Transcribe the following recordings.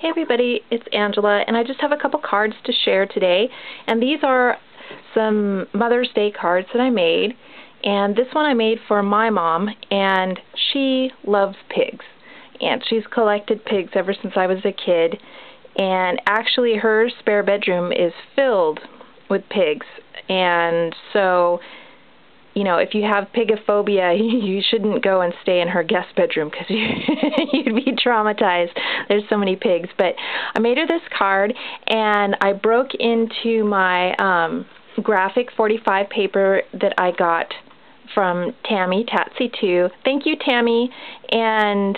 Hey everybody, it's Angela, and I just have a couple cards to share today. And these are some Mother's Day cards that I made. And this one I made for my mom, and she loves pigs. And she's collected pigs ever since I was a kid. And actually her spare bedroom is filled with pigs. And so, you know, if you have pigophobia, you shouldn't go and stay in her guest bedroom because you'd be traumatized. There's so many pigs. But I made her this card, and I broke into my graphic 45 paper that I got from Tammy, Tatsy2. Thank you, Tammy. And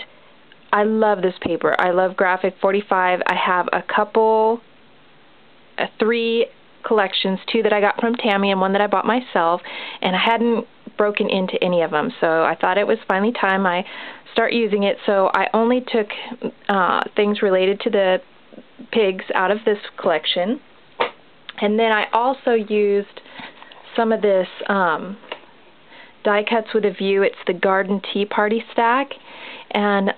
I love this paper. I love graphic 45. I have a couple, three collections, two that I got from Tammy and one that I bought myself, and I hadn't broken into any of them, so I thought it was finally time I start using it. So I only took things related to the pigs out of this collection, and then I also used some of this die cuts with a view. It's the Garden Tea Party stack, and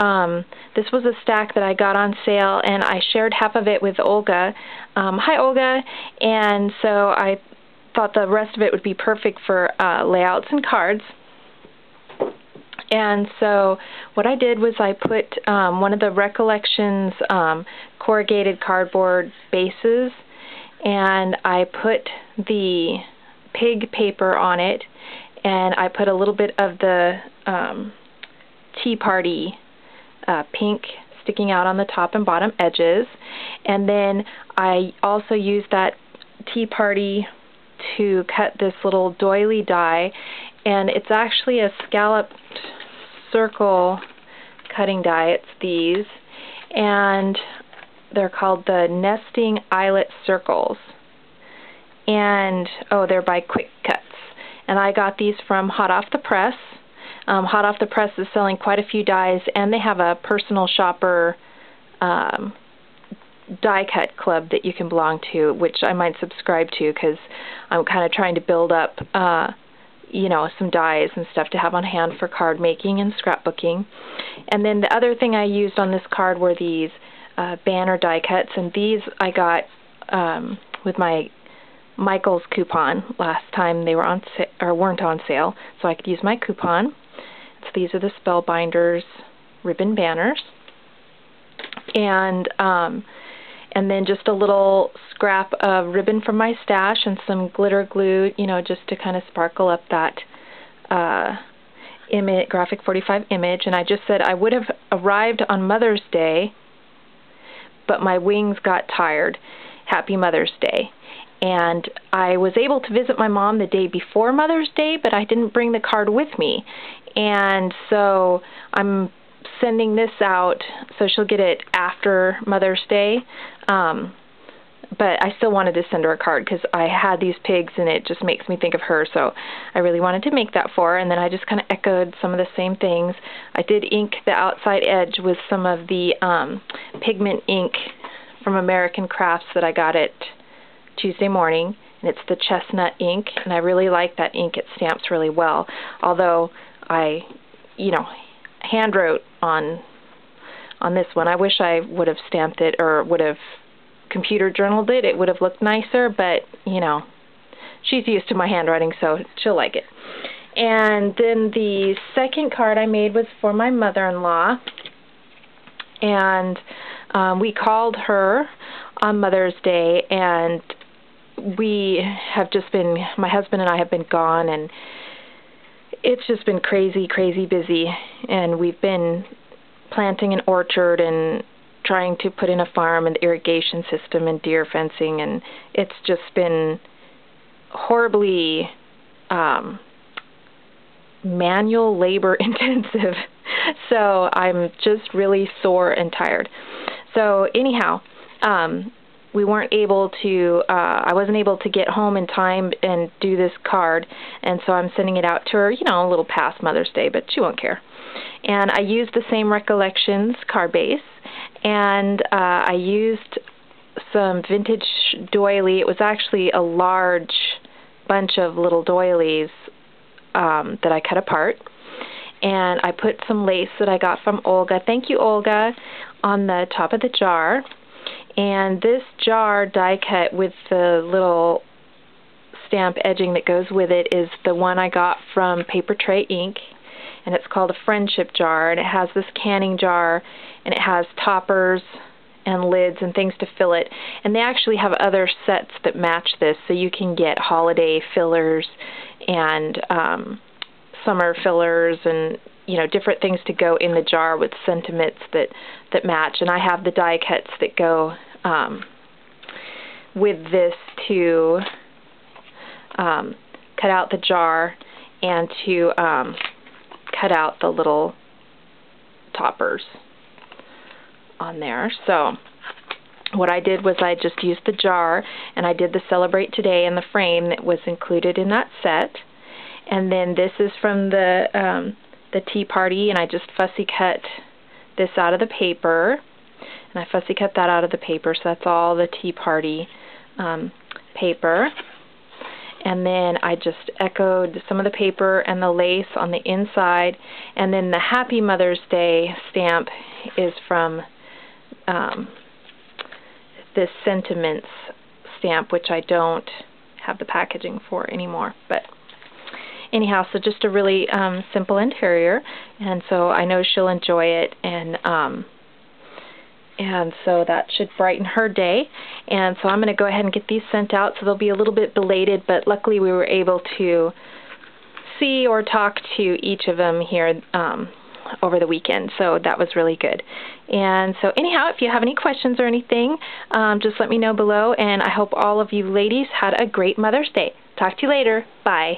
this was a stack that I got on sale, and I shared half of it with Olga. Hi Olga. And so I thought the rest of it would be perfect for layouts and cards. And so what I did was I put one of the Recollections corrugated cardboard bases, and I put the pig paper on it, and I put a little bit of the Tea Party pink sticking out on the top and bottom edges. And then I also used that Tea Party to cut this little doily die, and it's actually a scalloped circle cutting die. It's these, and they're called the Nesting Eyelet Circles, and they're by Quick Cuts, and I got these from Hot Off the Press. Hot Off the Press is selling quite a few dies, and they have a personal shopper die cut club that you can belong to, which I might subscribe to because I'm kind of trying to build up you know, some dies and stuff to have on hand for card making and scrapbooking. And then the other thing I used on this card were these banner die cuts, and these I got with my Michael's coupon last time. They were on weren't on sale, so I could use my coupon. So these are the Spellbinders ribbon banners, and then just a little scrap of ribbon from my stash and some glitter glue, you know, just to kind of sparkle up that graphic 45 image. And I just said I would have arrived on Mother's Day, but my wings got tired. Happy Mother's Day. And I was able to visit my mom the day before Mother's Day, but I didn't bring the card with me. And so I'm sending this out, so she'll get it after Mother's Day. But I still wanted to send her a card because I had these pigs, and it just makes me think of her. So I really wanted to make that for her. And then I just kind of echoed some of the same things. I did ink the outside edge with some of the pigment ink from American Crafts that I got at Tuesday morning, and it's the chestnut ink, and I really like that ink. It stamps really well, although I, you know, hand wrote on this one. I wish I would have stamped it or would have computer journaled it. It would have looked nicer, but you know, she's used to my handwriting, so she'll like it. And then the second card I made was for my mother-in-law, and we called her on Mother's Day, and we have just been, my husband and I have been gone, and it's just been crazy, crazy busy, and we've been planting an orchard and trying to put in a farm and irrigation system and deer fencing, and it's just been horribly manual labor intensive. So I'm just really sore and tired. So anyhow, we weren't able to, I wasn't able to get home in time and do this card, and so I'm sending it out to her, you know, a little past Mother's Day, but she won't care. And I used the same Recollections card base, and I used some vintage doily. It was actually a large bunch of little doilies that I cut apart. And I put some lace that I got from Olga. Thank you, Olga, on the top of the jar. And this jar die cut with the little stamp edging that goes with it is the one I got from Paper Tray Ink, and it's called a friendship jar, and it has this canning jar, and it has toppers and lids and things to fill it. And they actually have other sets that match this, so you can get holiday fillers and summer fillers and different things to go in the jar with sentiments that match. And I have the die cuts that go with this to cut out the jar and to cut out the little toppers on there. So what I did was I just used the jar, and I did the Celebrate Today in the frame that was included in that set. And then this is from the Tea Party, and I just fussy cut this out of the paper, and I fussy cut that out of the paper, so that's all the Tea Party paper. And then I just echoed some of the paper and the lace on the inside, and then the Happy Mother's Day stamp is from this Sentiments stamp, which I don't have the packaging for anymore. But anyhow, so just a really simple interior, and so I know she'll enjoy it, and so that should brighten her day. And so I'm going to go ahead and get these sent out, so they'll be a little bit belated, but luckily we were able to see or talk to each of them here over the weekend, so that was really good. And so anyhow, if you have any questions or anything, just let me know below, and I hope all of you ladies had a great Mother's Day. Talk to you later. Bye.